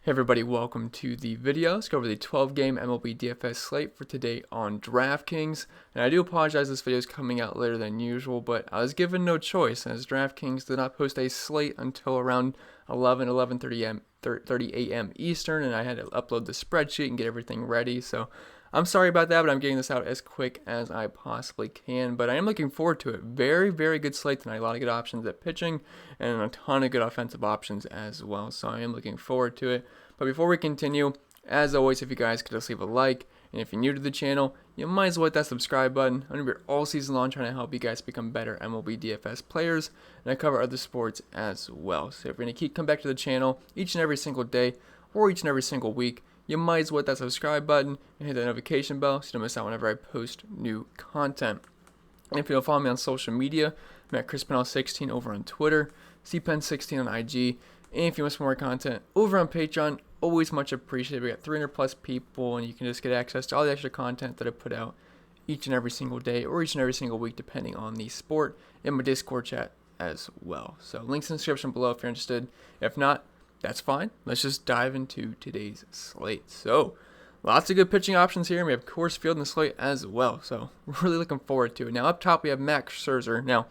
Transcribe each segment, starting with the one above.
Hey everybody, welcome to the video. Let's go over the 12-game MLB DFS slate for today on Draftkings. And I do apologize this video is coming out later than usual, but I was given no choice as Draftkings did not post a slate until around 11:30 a.m. Eastern, and I had to upload the spreadsheet and get everything ready. So I'm sorry about that, but I'm getting this out as quick as I possibly can. But I am looking forward to it. Very, very good slate tonight. A lot of good options at pitching and a ton of good offensive options as well. So I am looking forward to it. But before we continue, as always, if you guys could just leave a like, and if you're new to the channel, you might as well hit that subscribe button. I'm going to be all season long trying to help you guys become better MLB DFS players, and I cover other sports as well. So if you're going to come back to the channel each and every single day or each and every single week, you might as well hit that subscribe button and hit that notification bell so you don't miss out whenever I post new content. And if you don't follow me on social media, I'm at Pennell16 over on Twitter, CPen16 on IG, and if you want some more content over on Patreon, always much appreciated. We got 300 plus people, and you can just get access to all the extra content that I put out each and every single day or each and every single week, depending on the sport, in my Discord chat as well. So links in the description below if you're interested. If not, that's fine. Let's just dive into today's slate. So lots of good pitching options here. We have Coors Field in the slate as well. So really looking forward to it. Now up top we have Max Serzer. Now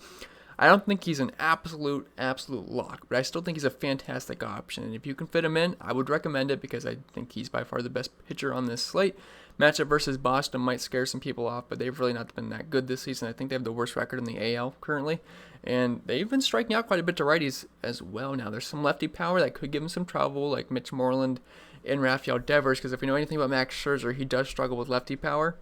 I don't think he's an absolute lock, but I still think he's a fantastic option. And if you can fit him in, I would recommend it because I think he's by far the best pitcher on this slate. Matchup versus Boston might scare some people off, but they've really not been that good this season. I think they have the worst record in the AL currently, and they've been striking out quite a bit to righties as well. Now, there's some lefty power that could give him some trouble, like Mitch Moreland and Rafael Devers, because if we know anything about Max Scherzer, he does struggle with lefty power.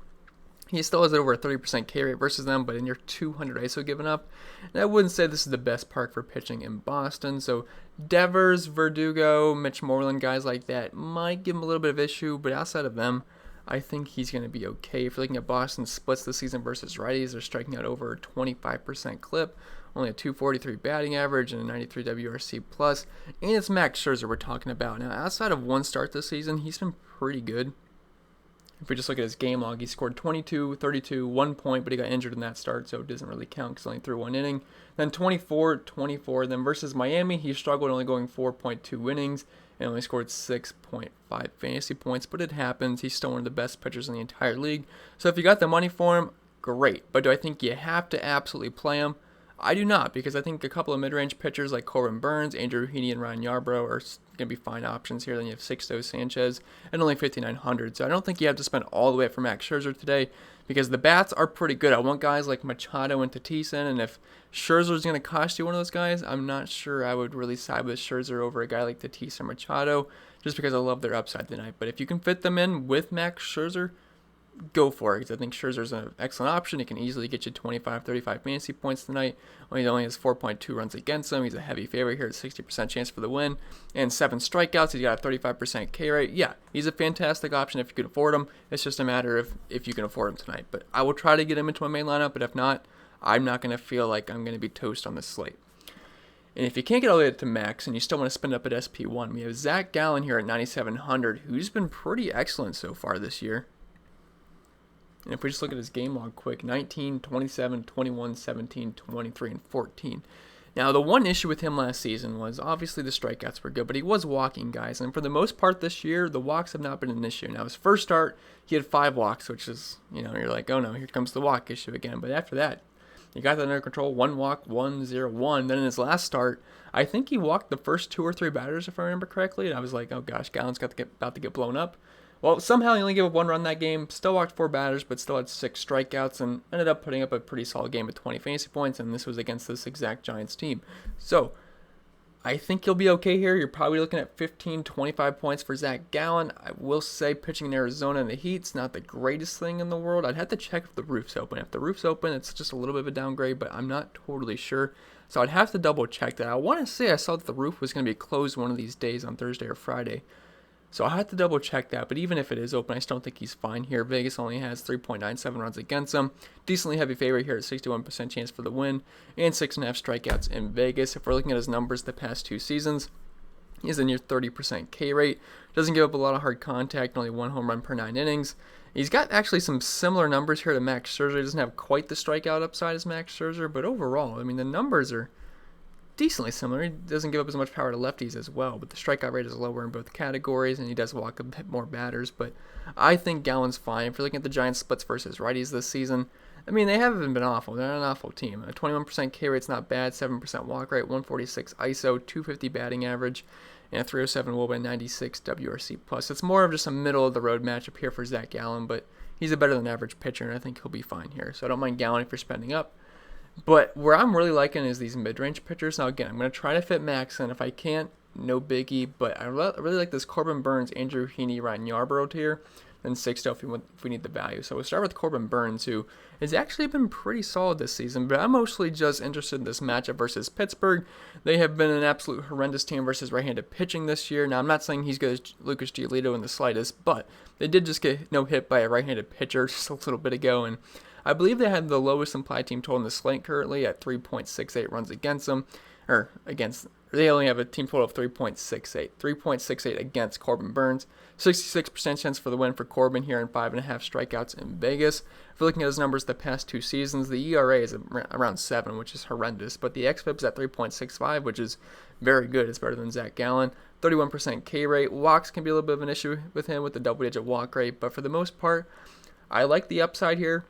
He still has over a 30% K rate versus them, but in your 200 ISO given up. And I wouldn't say this is the best park for pitching in Boston. So Devers, Verdugo, Mitch Moreland, guys like that might give him a little bit of issue, but outside of them, I think he's going to be okay. If you're looking at Boston's splits this season versus righties, they're striking out over a 25% clip, only a 243 batting average and a 93 WRC plus. And it's Max Scherzer we're talking about. Now, outside of one start this season, he's been pretty good. If we just look at his game log, he scored 22, 32, 1 point, but he got injured in that start, so it doesn't really count because he only threw one inning. Then 24, 24. Then versus Miami, he struggled, only going 4.2 innings and only scored 6.5 fantasy points, but it happens. He's still one of the best pitchers in the entire league. So if you got the money for him, great. But do I think you have to absolutely play him? I do not, because I think a couple of mid-range pitchers like Corbin Burns, Andrew Heaney, and Ryan Yarbrough are going to be fine options here. Then you have Sixto Sanchez and only 5,900. So I don't think you have to spend all the way up for Max Scherzer today because the bats are pretty good. I want guys like Machado and Tatis in, and if Scherzer is going to cost you one of those guys, I'm not sure I would really side with Scherzer over a guy like Tatis or Machado just because I love their upside tonight. But if you can fit them in with Max Scherzer, go for it, because I think Scherzer's an excellent option. He can easily get you 25, 35 fantasy points tonight. He only has 4.2 runs against him. He's a heavy favorite here at 60% chance for the win. And 7 strikeouts. He's got a 35% K rate. Yeah, he's a fantastic option if you can afford him. It's just a matter of if you can afford him tonight. But I will try to get him into my main lineup, but if not, I'm not going to feel like I'm going to be toast on this slate. And if you can't get all the way to max and you still want to spend up at SP1, we have Zack Davies here at 9,700, who's been pretty excellent so far this year. And if we just look at his game log quick, 19, 27, 21, 17, 23, and 14. Now, the one issue with him last season was obviously the strikeouts were good, but he was walking guys. And for the most part this year, the walks have not been an issue. Now, his first start, he had 5 walks, which is, you're like, oh no, here comes the walk issue again. But after that, he got that under control. 1 walk, 1-0-1. Then in his last start, I think he walked the first 2 or 3 batters, if I remember correctly. And I was like, oh gosh, Gallen's about to get blown up. Well, somehow he only gave up 1 run that game, still walked 4 batters, but still had 6 strikeouts, and ended up putting up a pretty solid game with 20 fantasy points, and this was against this exact Giants team. So, I think he'll be okay here. You're probably looking at 15, 25 points for Zack Davies. I will say pitching in Arizona in the heat's not the greatest thing in the world. I'd have to check if the roof's open. If the roof's open, it's just a little bit of a downgrade, but I'm not totally sure. So I'd have to double check that. I want to say I saw that the roof was going to be closed one of these days on Thursday or Friday. So I have to double check that, but even if it is open, I still don't think he's fine here. Vegas only has 3.97 runs against him. Decently heavy favorite here at 61% chance for the win, and 6.5 strikeouts in Vegas. If we're looking at his numbers the past 2 seasons, he's a near 30% K rate. Doesn't give up a lot of hard contact, only 1 home run per 9 innings. He's got actually some similar numbers here to Max Scherzer. He doesn't have quite the strikeout upside as Max Scherzer, but overall, I mean, the numbers are decently similar. He doesn't give up as much power to lefties as well, but the strikeout rate is lower in both categories, and he does walk a bit more batters. But I think Gallen's fine. If you're looking at the Giants' splits versus righties this season, I mean, they haven't been awful. They're not an awful team. A 21% K rate's not bad, 7% walk rate, 146 ISO, 250 batting average, and a 307 WOBA, 96 WRC plus. It's more of just a middle of the road matchup here for Zack Gallen, but he's a better than average pitcher, and I think he'll be fine here. So I don't mind Gallen if you're spending up. But where I'm really liking is these mid-range pitchers. Now, again, I'm going to try to fit Max in. If I can't, no biggie. But I really like this Corbin Burns, Andrew Heaney, Ryan Yarbrough tier. Then 6 if we need the value. So we'll start with Corbin Burns, who has actually been pretty solid this season. But I'm mostly just interested in this matchup versus Pittsburgh. They have been an absolute horrendous team versus right-handed pitching this year. Now, I'm not saying he's good as Lucas Giolito in the slightest, but they did just get no hit by a right-handed pitcher just a little bit ago. And I believe they had the lowest implied team total in the slate currently at 3.68 runs against them, they only have a team total of 3.68 against Corbin Burns. 66% chance for the win for Corbin here and 5.5 strikeouts in Vegas. If you're looking at his numbers the past 2 seasons, the ERA is around 7, which is horrendous, but the xFIP is at 3.65, which is very good. It's better than Zack Gallen. 31% K rate. Walks can be a little bit of an issue with him with the double-digit walk rate, but for the most part, I like the upside here.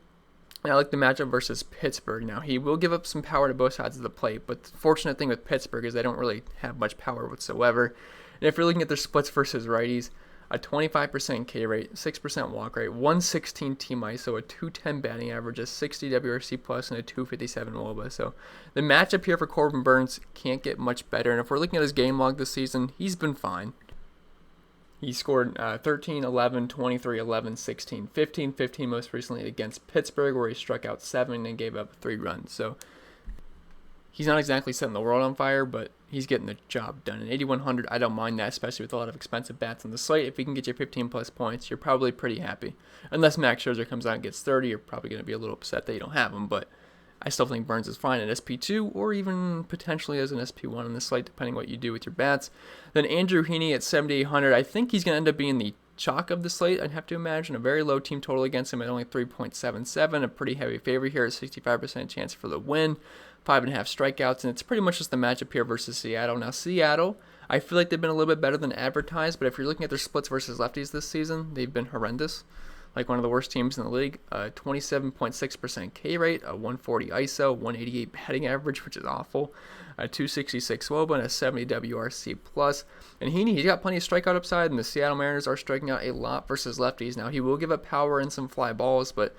I like the matchup versus Pittsburgh. Now, he will give up some power to both sides of the plate, but the fortunate thing with Pittsburgh is they don't really have much power whatsoever. And if you're looking at their splits versus righties, a 25% K rate, 6% walk rate, 116 team ISO, a 210 batting average, a 60 WRC plus, and a 257 WOBA. So the matchup here for Corbin Burns can't get much better. And if we're looking at his game log this season, he's been fine. He scored 13, 11, 23, 11, 16, 15, 15 most recently against Pittsburgh, where he struck out 7 and gave up 3 runs. So he's not exactly setting the world on fire, but he's getting the job done. And 8,100, I don't mind that, especially with a lot of expensive bats on the slate. If he can get you 15 plus points, you're probably pretty happy. Unless Max Scherzer comes out and gets 30, you're probably going to be a little upset that you don't have him, but I still think Burns is fine at SP2 or even potentially as an SP1 on the slate, depending what you do with your bats. Then Andrew Heaney at 7,800. I think he's going to end up being the chalk of the slate. I'd have to imagine a very low team total against him at only 3.77. A pretty heavy favorite here, a 65% chance for the win, 5.5 strikeouts, and it's pretty much just the matchup here versus Seattle. Now, Seattle, I feel like they've been a little bit better than advertised, but if you're looking at their splits versus lefties this season, they've been horrendous. Like one of the worst teams in the league, 27.6% K rate, a 140 ISO, 188 batting average, which is awful, a 266 WOBA, and a 70 WRC plus. And he's got plenty of strikeout upside, and the Seattle Mariners are striking out a lot versus lefties. Now, he will give up power and some fly balls, but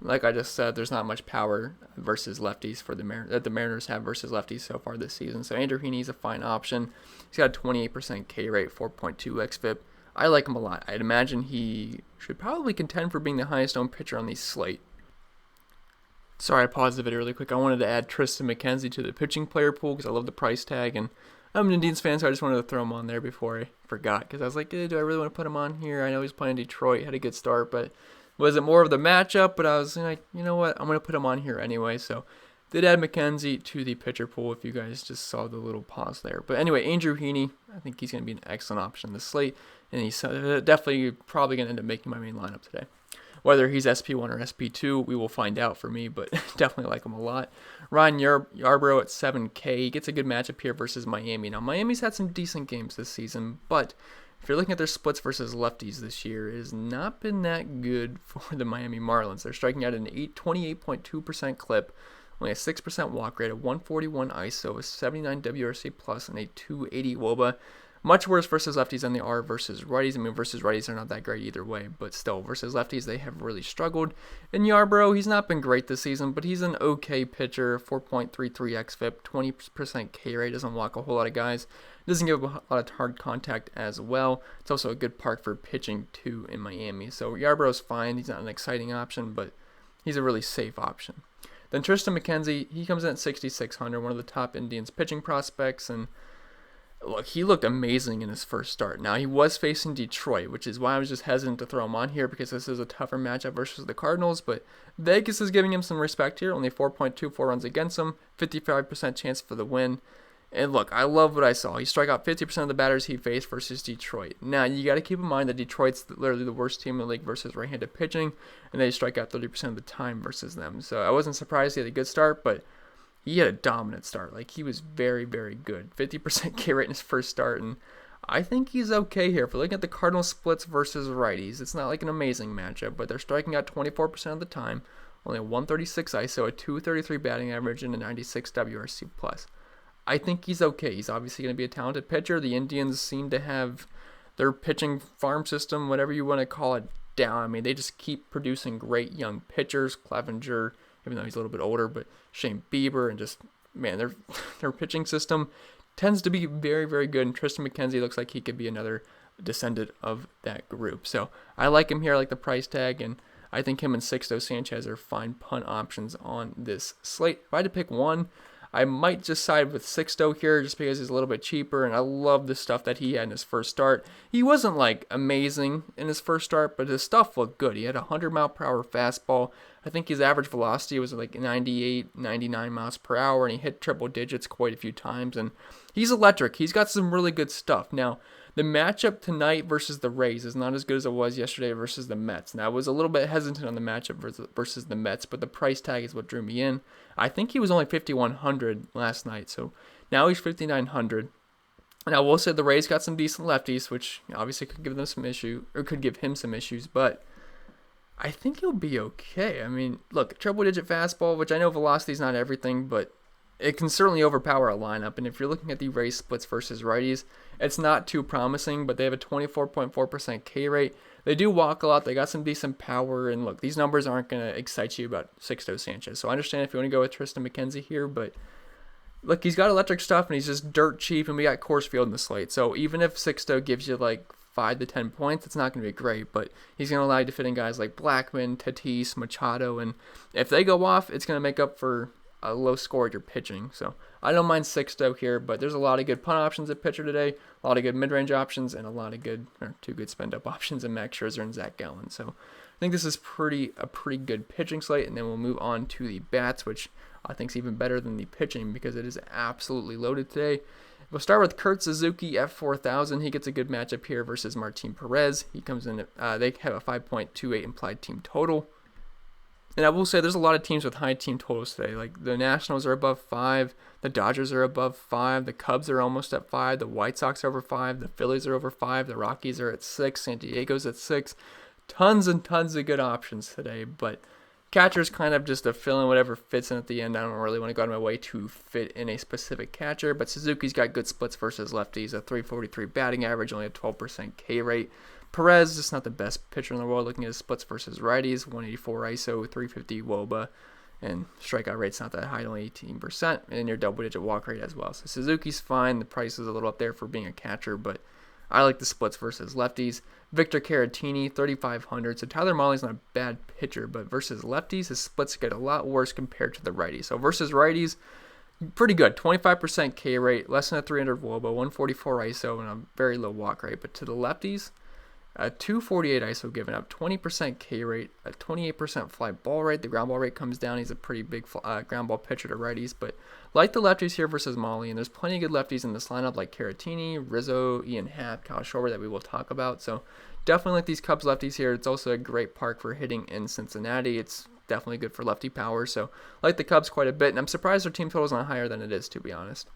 like I just said, there's not much power versus lefties for that the Mariners have versus lefties so far this season. So Andrew Heaney's a fine option. He's got a 28% K rate, 4.2 xFIP. I like him a lot. I'd imagine he should probably contend for being the highest owned pitcher on the slate. Sorry, I paused the video really quick. I wanted to add Tristan Mckenzie to the pitching player pool because I love the price tag, and I'm an Indians fan, so I just wanted to throw him on there before I forgot, because I was like, do I really want to put him on here? I know he's playing Detroit, had a good start, but was it more of the matchup? But I was like, you know what? I'm going to put him on here anyway, so did add Mckenzie to the pitcher pool if you guys just saw the little pause there. But anyway, Andrew Heaney, I think he's going to be an excellent option in the slate, and he's definitely probably going to end up making my main lineup today. Whether he's SP1 or SP2, we will find out for me, but definitely like him a lot. Ryan Yarbrough at 7K. He gets a good matchup here versus Miami. Now, Miami's had some decent games this season, but if you're looking at their splits versus lefties this year, it has not been that good for the Miami Marlins. They're striking out an 28.2% clip, only a 6% walk rate, a 141 ISO, a 79 WRC plus, and a 280 WOBA. Much worse versus lefties than they are versus righties. I mean, versus righties, they're not that great either way, but still, versus lefties, they have really struggled. And Yarbrough, he's not been great this season, but he's an okay pitcher, 4.33 xFIP, 20% K rate, doesn't walk a whole lot of guys, doesn't give a lot of hard contact as well. It's also a good park for pitching, too, in Miami. So Yarbrough's fine. He's not an exciting option, but he's a really safe option. Then Tristan Mckenzie, he comes in at 6,600, one of the top Indians pitching prospects, and look, he looked amazing in his first start. Now, he was facing Detroit, which is why I was just hesitant to throw him on here, because this is a tougher matchup versus the Cardinals, but Vegas is giving him some respect here, only 4.24 runs against him, 55% chance for the win. And look, I love what I saw. He struck out 50% of the batters he faced versus Detroit. Now, you got to keep in mind that Detroit's literally the worst team in the league versus right-handed pitching, and they strike out 30% of the time versus them. So I wasn't surprised he had a good start, but he had a dominant start. Like, he was very, very good. 50% K rate in his first start, and I think he's okay here. If we're looking at the Cardinals splits versus righties, it's not like an amazing matchup, but they're striking out 24% of the time, only a 136 ISO, a 233 batting average, and a 96 WRC+. I think he's okay. He's obviously going to be a talented pitcher. The Indians seem to have their pitching farm system, whatever you want to call it, down. I mean, they just keep producing great young pitchers. Clevenger, even though he's a little bit older, but Shane Bieber, and just, man, their pitching system tends to be very, very good. And Tristan Mckenzie looks like he could be another descendant of that group. So I like him here. I like the price tag, and I think him and Sixto Sanchez are fine punt options on this slate. If I had to pick one, I might just side with Sixto here just because he's a little bit cheaper, and I love the stuff that he had in his first start. He wasn't like amazing in his first start, but his stuff looked good. He had a 100-mile-per-hour fastball. I think his average velocity was like 98, 99 miles per hour, and he hit triple digits quite a few times, and he's electric. He's got some really good stuff. Now, the matchup tonight versus the Rays is not as good as it was yesterday versus the Mets. Now, I was a little bit hesitant on the matchup versus the Mets, but the price tag is what drew me in. I think he was only 5,100 last night, so now he's 5,900. Now, we'll say the Rays got some decent lefties, which obviously could give them some could give him some issues, but I think he'll be okay. I mean, look, triple-digit fastball, which I know velocity is not everything, but it can certainly overpower a lineup. And if you're looking at the Rays splits versus righties, it's not too promising, but they have a 24.4% K rate. They do walk a lot. They got some decent power. And look, these numbers aren't going to excite you about Sixto Sanchez. So I understand if you want to go with Tristan Mckenzie here, but look, he's got electric stuff and he's just dirt cheap, and we got Coors Field in the slate. So even if Sixto gives you like 5 to 10 points, it's not going to be great, but he's going to allow you to fit in guys like Blackmon, Tatis, Machado, and if they go off, it's going to make up for a low score at your pitching. So I don't mind Sixto here, but there's a lot of good punt options at pitcher today, a lot of good mid-range options, and a lot of two good spend-up options in Max Scherzer and Zach Gallen. So I think this is a pretty good pitching slate, and then we'll move on to the bats, which I think is even better than the pitching because it is absolutely loaded today. We'll start with Kurt Suzuki at 4,000. He gets a good matchup here versus Martin Perez. He comes in, they have a 5.28 implied team total. And I will say there's a lot of teams with high team totals today. Like the Nationals are above 5, the Dodgers are above 5, the Cubs are almost at 5, the White Sox are over 5, the Phillies are over 5, the Rockies are at 6, San Diego's at 6. Tons and tons of good options today, but catcher's kind of just a fill-in, whatever fits in at the end. I don't really want to go out of my way to fit in a specific catcher, but Suzuki's got good splits versus lefties, a 343 batting average, only a 12% K rate. Perez is not the best pitcher in the world looking at his splits versus righties, 184 ISO, 350 WOBA, and strikeout rate's not that high, only 18%, and your double-digit walk rate as well. So Suzuki's fine. The price is a little up there for being a catcher, but I like the splits versus lefties. Victor Caratini, 3,500. So Tyler Mahle's not a bad pitcher, but versus lefties, his splits get a lot worse compared to the righties. So versus righties, pretty good. 25% K rate, less than a 300 WOBA, 144 ISO, and a very low walk rate. But to the lefties, a 248 ISO given up, 20% K rate, a 28% fly ball rate. The ground ball rate comes down. He's a pretty big ground ball pitcher to righties, but like the lefties here versus Mahle, and there's plenty of good lefties in this lineup like Caratini, Rizzo, Ian Happ, Kyle Schwaber that we will talk about. So definitely like these Cubs lefties here. It's also a great park for hitting in Cincinnati. It's definitely good for lefty power. So I like the Cubs quite a bit, and I'm surprised their team total is not higher than it is, to be honest.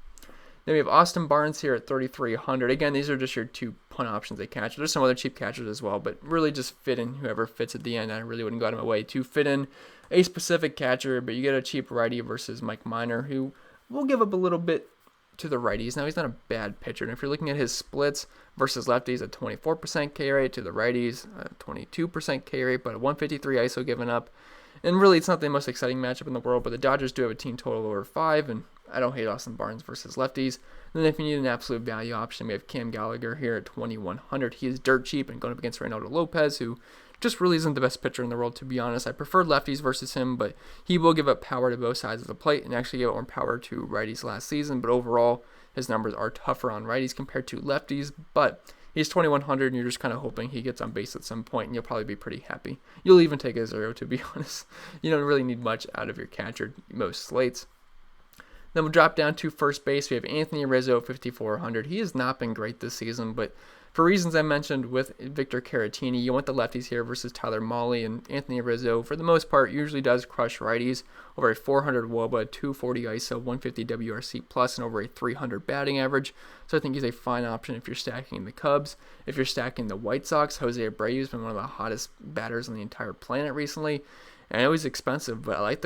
Then we have Austin Barnes here at 3,300. Again, these are just your two punt options they catch. There's some other cheap catchers as well, but really just fit in whoever fits at the end. I really wouldn't go out of my way to fit in a specific catcher, but you get a cheap righty versus Mike Minor, who will give up a little bit to the righties. Now, he's not a bad pitcher, and if you're looking at his splits versus lefties, a 24% K rate, to the righties, a 22% K rate, but a 153 ISO given up. And really, it's not the most exciting matchup in the world, but the Dodgers do have a team total over 5, and I don't hate Austin Barnes versus lefties. And then if you need an absolute value option, we have Cam Gallagher here at 2,100. He is dirt cheap and going up against Reynaldo Lopez, who just really isn't the best pitcher in the world, to be honest. I prefer lefties versus him, but he will give up power to both sides of the plate and actually give more power to righties last season. But overall, his numbers are tougher on righties compared to lefties, but he's 2,100, and you're just kind of hoping he gets on base at some point, and you'll probably be pretty happy. You'll even take a 0, to be honest. You don't really need much out of your catcher most slates. Then we'll drop down to first base. We have Anthony Rizzo, 5,400. He has not been great this season, but For reasons I mentioned with Victor Caratini, you want the lefties here versus Tyler Mahle, and Anthony Rizzo, for the most part, usually does crush righties. Over a 400 WOBA, 240 ISO, 150 WRC plus, and over a 300 batting average. So I think he's a fine option if you're stacking the Cubs. If you're stacking the White Sox, Jose Abreu has been one of the hottest batters on the entire planet recently. And I know he's expensive, but I like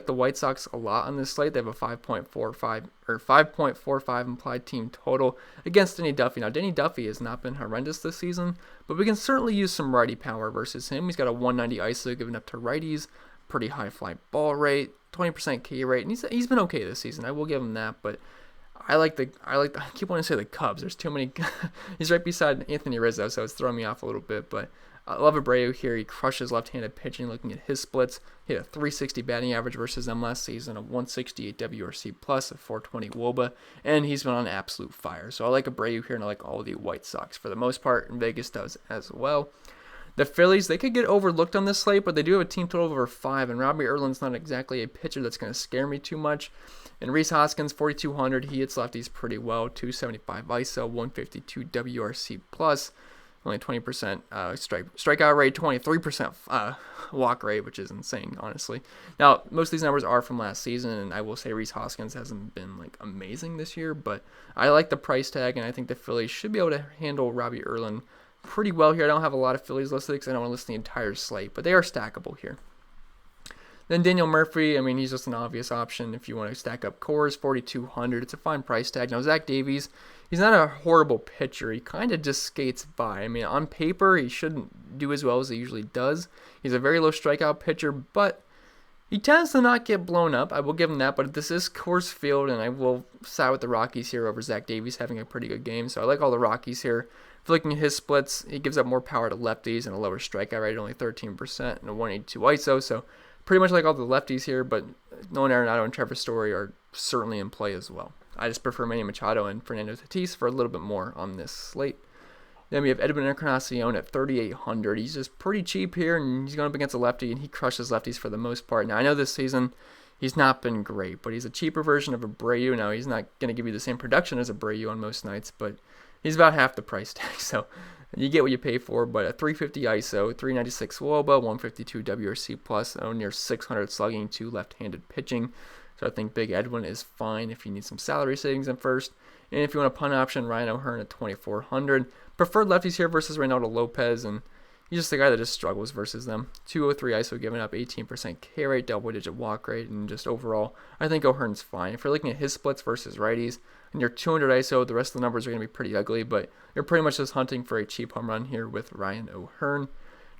the White Sox a lot on this slate. They have a 5.45 implied team total against Denny Duffy. Now, Denny Duffy has not been horrendous this season, but we can certainly use some righty power versus him. He's got a 190 ISO given up to righties, pretty high fly ball rate, 20% K rate, and he's been okay this season. I will give him that, but I keep wanting to say the Cubs. There's too many. He's right beside Anthony Rizzo, so it's throwing me off a little bit, but I love Abreu here. He crushes left-handed pitching. Looking at his splits, he had a 360 batting average versus them last season, a 168 WRC plus, a 420 WOBA, and he's been on absolute fire. So I like Abreu here, and I like all the White Sox for the most part, and Vegas does as well. The Phillies, they could get overlooked on this slate, but they do have a team total of over 5, and Robbie Erlin's not exactly a pitcher that's going to scare me too much. And Rhys Hoskins, 4,200, he hits lefties pretty well, 275 ISO, 152 WRC plus. Only 20% strikeout rate, 23% walk rate, which is insane, honestly. Now, most of these numbers are from last season, and I will say Rhys Hoskins hasn't been amazing this year, but I like the price tag, and I think the Phillies should be able to handle Robbie Erlin pretty well here. I don't have a lot of Phillies listed because I don't want to list the entire slate, but they are stackable here. Then Daniel Murphy, I mean, he's just an obvious option if you want to stack up cores, 4,200. It's a fine price tag. Now, Zack Davies, he's not a horrible pitcher. He kind of just skates by. I mean, on paper, he shouldn't do as well as he usually does. He's a very low strikeout pitcher, but he tends to not get blown up. I will give him that, but this is Coors Field, and I will side with the Rockies here over Zack Davies having a pretty good game. So I like all the Rockies here. If you're looking at his splits, he gives up more power to lefties and a lower strikeout rate, only 13%, and a 182 ISO. So pretty much like all the lefties here, but Nolan Arenado and Trevor Story are certainly in play as well. I just prefer Manny Machado and Fernando Tatis for a little bit more on this slate. Then we have Edwin Encarnacion at 3,800. He's just pretty cheap here, and he's going up against a lefty, and he crushes lefties for the most part. Now, I know this season he's not been great, but he's a cheaper version of Abreu. Now, he's not going to give you the same production as Abreu on most nights, but he's about half the price tag, so you get what you pay for. But a 350 ISO, 396 WOBA, 152 WRC plus, near 600 slugging to left-handed pitching. So I think Big Edwin is fine if you need some salary savings in first. And if you want a punt option, Ryan O'Hearn at 2,400. Preferred lefties here versus Reynaldo Lopez, and he's just the guy that just struggles versus them. 203 ISO giving up, 18% K rate, double-digit walk rate, and just overall, I think O'Hearn's fine. If you're looking at his splits versus righties, and you're 200 ISO, the rest of the numbers are going to be pretty ugly, but you're pretty much just hunting for a cheap home run here with Ryan O'Hearn.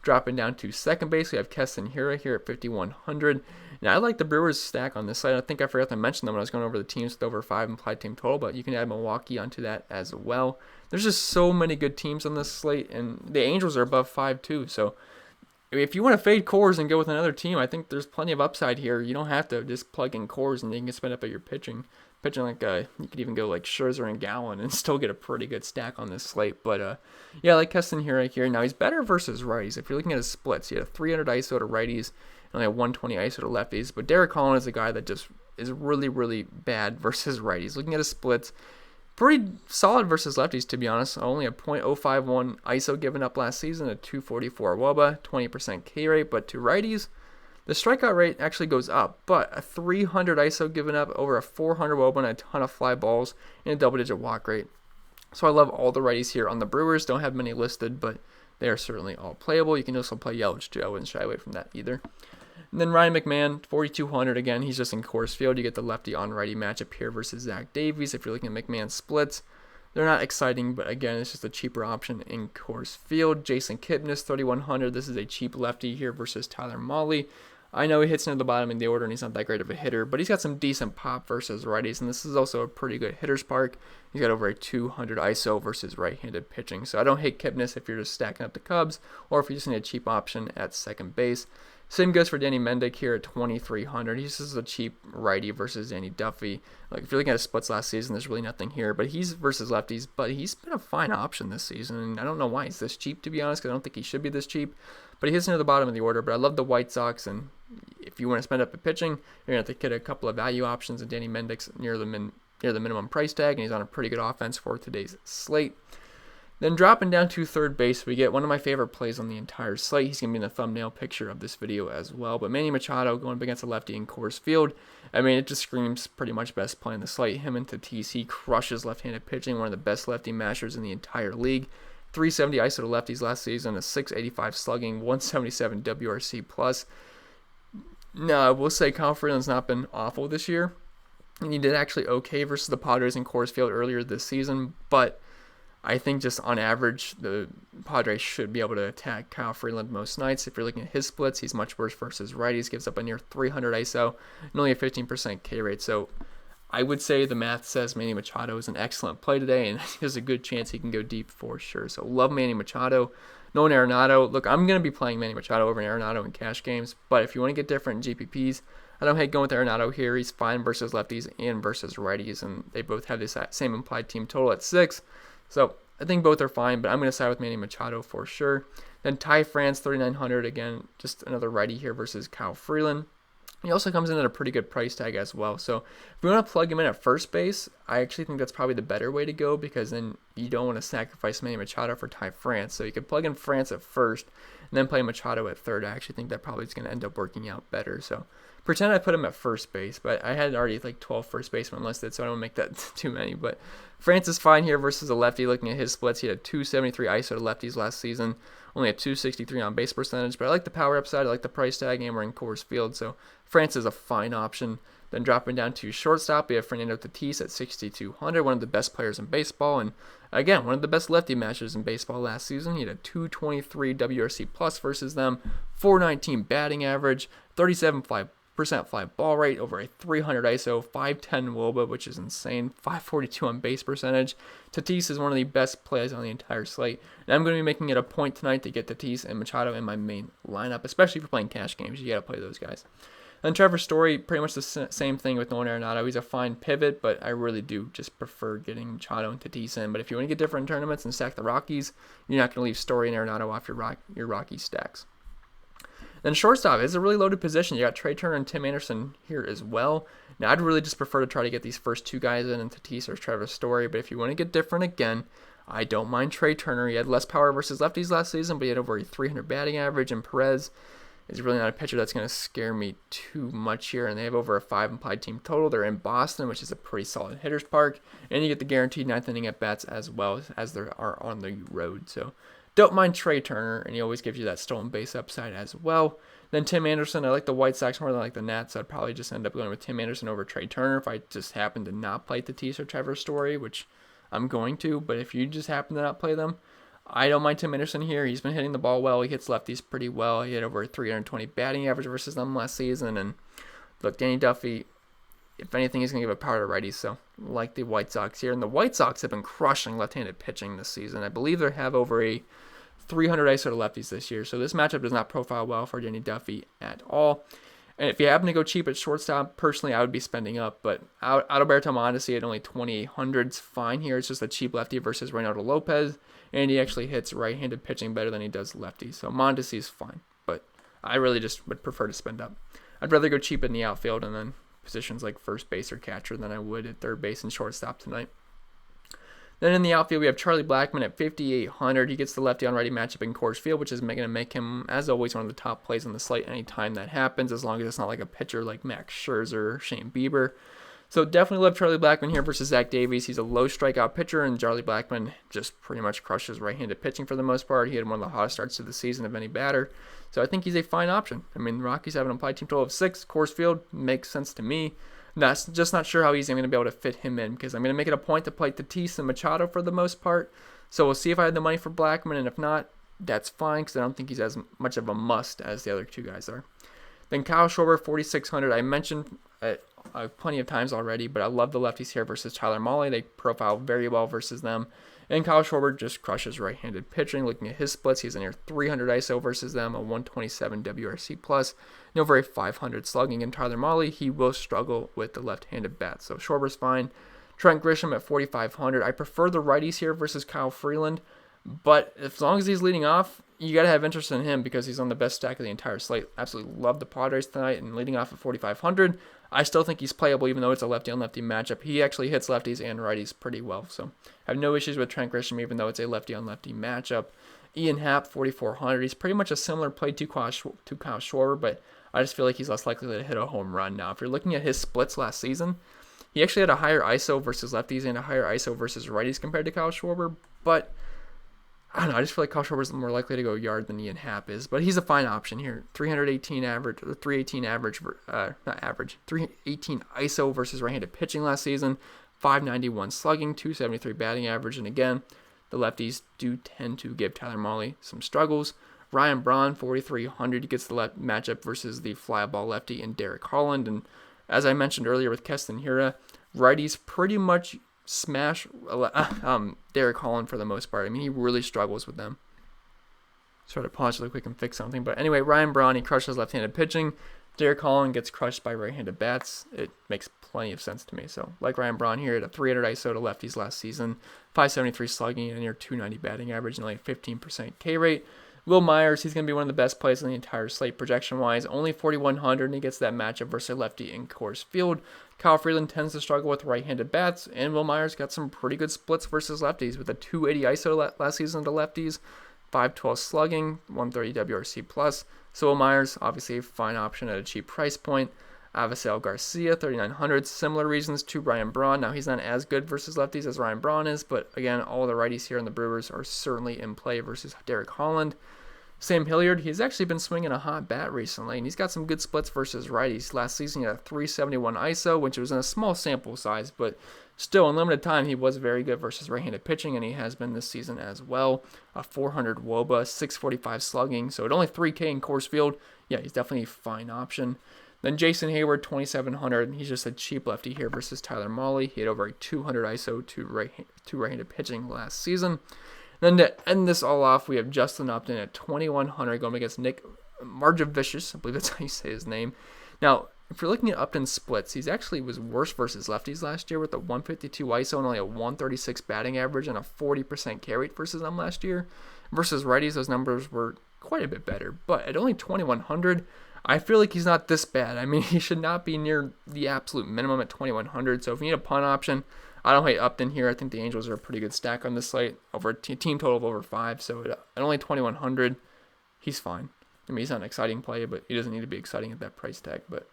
Dropping down to second base, we have Kessinger here at 5,100. Now, I like the Brewers stack on this side. I think I forgot to mention them when I was going over the teams with over 5 implied team total, but you can add Milwaukee onto that as well. There's just so many good teams on this slate, and the Angels are above 5 too. So if you want to fade cores and go with another team, I think there's plenty of upside here. You don't have to just plug in cores and you can spend up at your pitching. You could even go like Serzer and Gallagher and still get a pretty good stack on this slate. But yeah, I like Kessinger here. Now, he's better versus righties. If you're looking at his splits, he had a 300 ISO to righties and only a 120 ISO to lefties. But Derek Holland is a guy that just is really, really bad versus righties. Looking at his splits, pretty solid versus lefties, to be honest. Only a .051 ISO given up last season, a 244 WOBA, 20% K rate. But to righties, the strikeout rate actually goes up, but a 300 ISO given up, over a 400 WOBA, and a ton of fly balls, and a double-digit walk rate. So I love all the righties here on the Brewers. Don't have many listed, but they are certainly all playable. You can also play Yelich too. I wouldn't shy away from that either. And then Ryan Mcmahon, 4,200 again. He's just in Coors Field. You get the lefty on righty matchup here versus Zack Davies. If you're looking at McMahon splits, they're not exciting, but again, it's just a cheaper option in Coors Field. Jason Kidnis, 3,100. This is a cheap lefty here versus Tyler Mahle. I know he hits near the bottom in the order and he's not that great of a hitter, but he's got some decent pop versus righties, and this is also a pretty good hitter's park. He's got over a 200 ISO versus right-handed pitching, so I don't hate Kipnis if you're just stacking up the Cubs or if you just need a cheap option at second base. Same goes for Danny Mendick here at 2,300. He's just a cheap righty versus Danny Duffy. Like if you're looking at his splits last season, there's really nothing here, but he's versus lefties, but he's been a fine option this season, and I don't know why he's this cheap, to be honest, because I don't think he should be this cheap, but he hits near the bottom of the order. But I love the White Sox, and if you want to spend up at pitching, you're going to have to get a couple of value options, and Danny Mendick's near the minimum price tag, and he's on a pretty good offense for today's slate. Then dropping down to third base, we get one of my favorite plays on the entire slate. He's going to be in the thumbnail picture of this video as well. But Manny Machado going up against a lefty in Coors Field. I mean, it just screams pretty much best play on the slate. Him and Tatis, he crushes left-handed pitching, one of the best lefty mashers in the entire league. 370 ISO to lefties last season, a 685 slugging, 177 WRC plus. No, I will say Kyle Freeland's not been awful this year. And he did actually okay versus the Padres in Coors Field earlier this season, but I think just on average, the Padres should be able to attack Kyle Freeland most nights. If you're looking at his splits, he's much worse versus righties, gives up a near 300 ISO and only a 15% K rate. So I would say the math says Manny Machado is an excellent play today, and there's a good chance he can go deep for sure. So love Manny Machado. Nolan Arenado. Look, I'm going to be playing Manny Machado over Arenado in cash games, but if you want to get different in GPPs, I don't hate going with Arenado here. He's fine versus lefties and versus righties, and they both have this same implied team total at 6. So I think both are fine, but I'm going to side with Manny Machado for sure. Then Tai France, 3,900. Again, just another righty here versus Kyle Freeland. He also comes in at a pretty good price tag as well. So if you want to plug him in at first base, I actually think that's probably the better way to go, because then you don't want to sacrifice Manny Machado for Tai France. So you could plug in France at first and then play Machado at third. I actually think that probably is going to end up working out better. So pretend I put him at first base, but I had already like 12 first basemen listed, so I don't make that too many. But France is fine here versus a lefty. Looking at his splits, he had a 273 ISO to lefties last season, only a 263 on base percentage, but I like the power upside, I like the price tag, and we're in Coors Field, so France is a fine option. Then dropping down to shortstop, we have Fernando Tatis at 6,200, one of the best players in baseball, and again, one of the best lefty matchers in baseball last season. He had a 223 WRC plus versus them, 419 batting average, 37.5% fly ball rate, over a 300 ISO, 510 WOBA, which is insane, 542 on base percentage. Tatis is one of the best plays on the entire slate, and I'm going to be making it a point tonight to get Tatis and Machado in my main lineup, especially if you're playing cash games. You got to play those guys. And Trevor Story, pretty much the same thing with Nolan Arenado. He's a fine pivot, but I really do just prefer getting Machado and Tatis in. But if you want to get different tournaments and stack the Rockies, you're not going to leave Story and Arenado off your Rocky stacks. Then shortstop is a really loaded position. You got Trey Turner and Tim Anderson here as well. Now, I'd really just prefer to try to get these first two guys in, Tatis or Trevor Story. But if you want to get different again, I don't mind Trey Turner. He had less power versus lefties last season, but he had over a 300 batting average. And Perez is really not a pitcher that's going to scare me too much here. And they have over a 5 implied team total. They're in Boston, which is a pretty solid hitter's park. And you get the guaranteed 9th inning at bats as well as they are on the road. So don't mind Trey Turner, and he always gives you that stolen base upside as well. Then Tim Anderson, I like the White Sox more than I like the Nats, so I'd probably just end up going with Tim Anderson over Trey Turner if I just happen to not play Tatis or Trevor Story, which I'm going to. But if you just happen to not play them, I don't mind Tim Anderson here. He's been hitting the ball well. He hits lefties pretty well. He had over a 320 batting average versus them last season. And look, Danny Duffy, if anything, he's going to give a power to righties, so like the White Sox here. And the White Sox have been crushing left-handed pitching this season. I believe they have over a 300 ISO to lefties this year, so this matchup does not profile well for Danny Duffy at all. And if you happen to go cheap at shortstop, personally, I would be spending up, but Adalberto Mondesi at only 2,800 is fine here. It's just a cheap lefty versus Reynaldo Lopez, and he actually hits right-handed pitching better than he does lefty, so Mondesi is fine, but I really just would prefer to spend up. I'd rather go cheap in the outfield and then positions like first base or catcher than I would at third base and shortstop tonight. Then in the outfield, we have Charlie Blackmon at 5,800. He gets the lefty-on-righty matchup in Coors Field, which is going to make him, as always, one of the top plays on the slate anytime that happens, as long as it's not like a pitcher like Max Scherzer or Shane Bieber. So definitely love Charlie Blackmon here versus Zack Davies. He's a low strikeout pitcher, and Charlie Blackmon just pretty much crushes right-handed pitching for the most part. He had one of the hottest starts of the season of any batter. So I think he's a fine option. I mean, the Rockies have an implied team total of 6. Coors Field makes sense to me. That's just not sure how easy I'm going to be able to fit him in, because I'm going to make it a point to play Tatis and Machado for the most part. So we'll see if I have the money for Blackmon, and if not, that's fine, because I don't think he's as much of a must as the other two guys are. Then Kyle Schwaber, 4,600. I mentioned plenty of times already, but I love the lefties here versus Tyler Mahle. They profile very well versus them. And Kyle Schwaber just crushes right-handed pitching. Looking at his splits, he's a near 300 ISO versus them, a 127 WRC plus, and over a 500 slugging. And Tyler Mahle, he will struggle with the left-handed bat. So Schwaber's fine. Trent Grisham at 4,500. I prefer the righties here versus Kyle Freeland, but as long as he's leading off, you got to have interest in him because he's on the best stack of the entire slate. Absolutely love the Padres tonight, and leading off at 4,500. I still think he's playable even though it's a lefty-on-lefty matchup. He actually hits lefties and righties pretty well, so I have no issues with Trent Grisham even though it's a lefty-on-lefty matchup. Ian Happ, 4,400. He's pretty much a similar play to Kyle Schwaber, but I just feel like he's less likely to hit a home run. Now, if you're looking at his splits last season, he actually had a higher ISO versus lefties and a higher ISO versus righties compared to Kyle Schwaber, but I don't know. I just feel like Kyle Schwarber's more likely to go yard than Ian Happ is, but he's a fine option here. 318 average, or 318 average, not average, 318 ISO versus right-handed pitching last season, 591 slugging, 273 batting average, and again, the lefties do tend to give Tyler Mahle some struggles. Ryan Braun, 4,300, gets the matchup versus the fly ball lefty in Derek Holland, and as I mentioned earlier with Kessinger, righties pretty much smash Derek Holland for the most part. I mean, he really struggles with them. Sort of pause really quick and fix something. But anyway, Ryan Braun, he crushes left-handed pitching. Derek Holland gets crushed by right-handed bats. It makes plenty of sense to me. So, like Ryan Braun here, at a 300 ISO to lefties last season, 573 slugging, and a near 290 batting average, and only a 15% K rate. Will Myers, he's going to be one of the best plays in the entire slate projection-wise. Only 4,100, and he gets that matchup versus a lefty in Coors Field. Kyle Freeland tends to struggle with right-handed bats, and Will Myers got some pretty good splits versus lefties with a 280 ISO last season to lefties, 512 slugging, 130 WRC+. So Will Myers, obviously a fine option at a cheap price point. Avisail Garcia, 3,900. Similar reasons to Ryan Braun. Now, he's not as good versus lefties as Ryan Braun is, but again, all the righties here in the Brewers are certainly in play versus Derek Holland. Sam Hilliard, he's actually been swinging a hot bat recently, and he's got some good splits versus righties. Last season, he had a 371 ISO, which was in a small sample size, but still, in limited time, he was very good versus right-handed pitching, and he has been this season as well. A 400 WOBA, 645 slugging, so at only 3K in Coors Field, yeah, he's definitely a fine option. Then Jason Hayward, 2,700. He's just a cheap lefty here versus Tyler Mahle. He had over a 200 ISO to right-handed pitching last season. Then to end this all off, we have Justin Upton at 2,100 going against Nick Margevicius. I believe that's how you say his name. Now, if you're looking at Upton's splits, he's actually was worse versus lefties last year with a 152 ISO and only a 136 batting average and a 40% K rate versus them last year. Versus righties, those numbers were quite a bit better. But at only 2,100, I feel like he's not this bad. I mean, he should not be near the absolute minimum at 2,100. So if you need a punt option, I don't hate Upton here. I think the Angels are a pretty good stack on this slate. Over a team total of over 5. So at only 2,100, he's fine. I mean, he's not an exciting play, but he doesn't need to be exciting at that price tag. But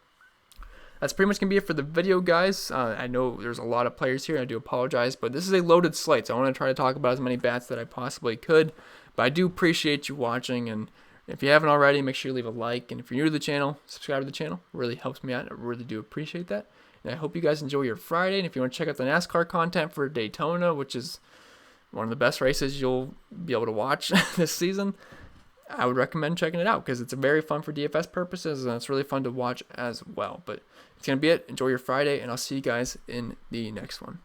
that's pretty much going to be it for the video, guys. I know there's a lot of players here. I do apologize, but this is a loaded slate, so I want to try to talk about as many bats that I possibly could. But I do appreciate you watching, and if you haven't already, make sure you leave a like. And if you're new to the channel, subscribe to the channel. It really helps me out. I really do appreciate that. And I hope you guys enjoy your Friday. And if you want to check out the NASCAR content for Daytona, which is one of the best races you'll be able to watch this season, I would recommend checking it out because it's very fun for DFS purposes and it's really fun to watch as well. But it's going to be it. Enjoy your Friday, and I'll see you guys in the next one.